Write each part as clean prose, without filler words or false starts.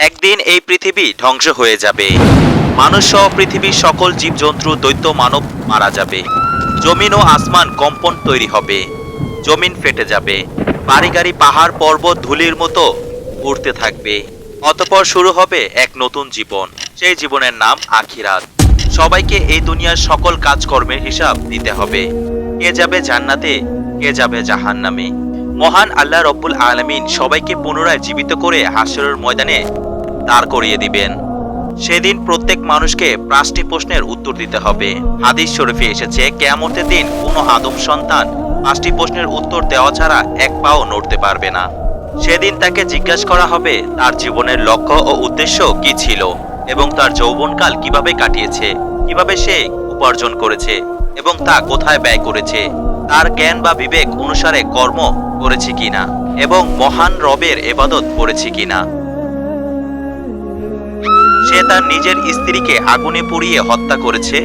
একদিন এই পৃথিবী ধ্বংস হয়ে যাবে। মানুষ সহ পৃথিবীর সকল জীবজন্তু দৈত্য মানব মারা যাবে। জমিন ও আসমান কম্পন তৈরি হবে। জমিন ফেটে যাবে। বাড়ি গাড়ি পাহাড় পর্বত ধুলির মতো উড়তে থাকবে। অতঃপর শুরু হবে এক নতুন জীবন। সেই জীবনের নাম আখিরাত। সবাইকে এই দুনিয়ার সকল কাজকর্মের হিসাব দিতে হবে। কে যাবে জান্নাতে, কে যাবে জাহান্নামে। মহান আল্লাহ রব্বুল আলামিন সবাইকে পুনরায় জীবিত করে হাশরের ময়দানে দাঁড় করিয়ে দিবেন। সেদিন প্রত্যেক মানুষকে 5টি প্রশ্নের উত্তর দিতে হবে। হাদিস শরীফে এসেছে, কিয়ামতের দিন কোনো আদম সন্তান 5টি প্রশ্নের উত্তর দেওয়া ছাড়া এক পাও নড়তে পারবে না। সেদিন তাকে জিজ্ঞাসা করা হবে তার জীবনের লক্ষ্য ও উদ্দেশ্য কি ছিল এবং তার যৌবনকাল কিভাবে কাটিয়েছে, কিভাবে সে উপার্জন করেছে এবং তা কোথায় ব্যয় করেছে, তার জ্ঞান বা বিবেক অনুসারে কর্ম করেছে কিনা এবং মহান রবের ইবাদত করেছে কিনা। সে তার নিজের স্ত্রীকে আগুনে পুড়িয়ে হত্যা করেছে,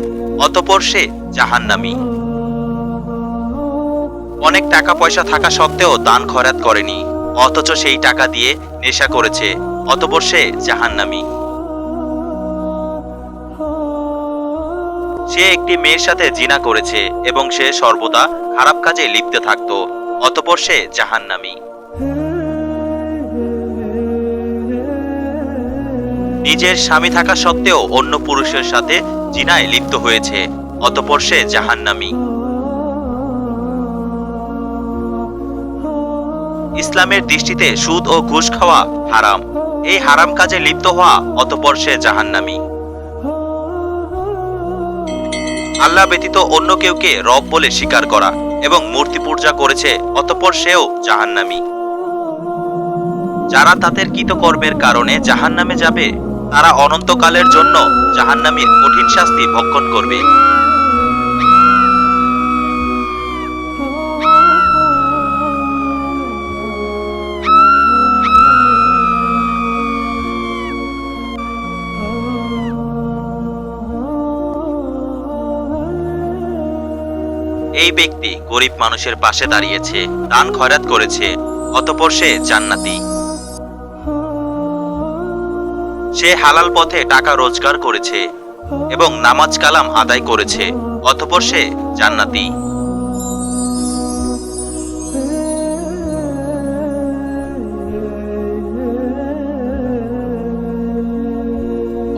অতঃপর সে জাহান্নামী। অনেক টাকা পয়সা থাকা সত্ত্বেও দান খয়রাত করেনি, অথচ সেই টাকা দিয়ে নেশা করেছে, অতঃপর সে জাহান্নামী। সে একটি মেয়ের সাথে জিনা করেছে এবং সে সর্বদা খারাপ কাজে লিপ্ত থাকত, অতঃপর সে জাহান্নামী। নিজের স্বামী থাকা সত্ত্বেও অন্য পুরুষের সাথে জিনায় লিপ্ত হয়েছে, অতঃপর সে জাহান্নামী। ইসলামের দৃষ্টিতে সুদ ও ঘুষ খাওয়া হারাম। এই হারাম কাজে লিপ্ত হওয়া, অতঃপর সে জাহান্নামী। আল্লাহ ব্যতীত অন্য কেউকে রব বলে স্বীকার করা এবং মূর্তি পূজা করেছে, অতঃপর সেও জাহান্নামী। যারা তাদের কৃতকর্মের কারণে জাহান্নামে যাবে, তারা অনন্তকালের জন্য জাহান্নামীর কঠিন শাস্তি ভক্ষণ করবে। এই ব্যক্তি গরিব মানুষের পাশে দাঁড়িয়েছে, দান খয়রাত করেছে, অতঃপর সে জান্নাতি। সে হালাল পথে টাকা রোজগার করেছে এবং নামাজ কালাম আদায় করেছে, অতঃপর সে জান্নাতি।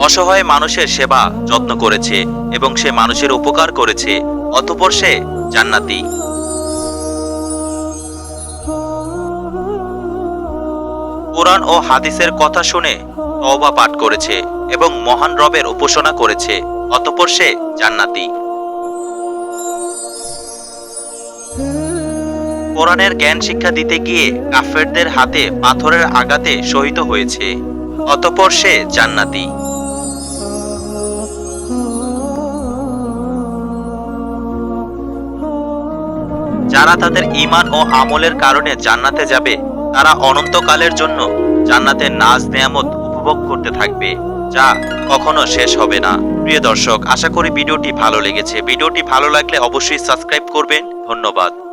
অসহায় মানুষের সেবা যত্ন করেছে এবং সে মানুষের উপকার করেছে, অতঃপর সে জান্নাতি। কুরআন ও হাদিসের কথা শুনে তওবা পাঠ করেছে এবং মহান রবের উপাসনা করেছে, অতঃপর সে জান্নাতি। কোরআনের জ্ঞান শিক্ষা দিতে গিয়ে কাফেরদের হাতে পাথরের আঘাতে শহীদ হয়েছে, অতঃপর সে জান্নাতি। যারা তাদের ঈমান ও আমলের কারণে জান্নাতে যাবে, তারা অনন্তকালের জন্য জান্নাতের নাজ নেয়ামত উপভোগ করতে থাকবে, যা কখনো শেষ হবে না। প্রিয় দর্শক, আশা করি ভিডিওটি ভালো লেগেছে। ভিডিওটি ভালো লাগলে অবশ্যই সাবস্ক্রাইব করবেন। ধন্যবাদ।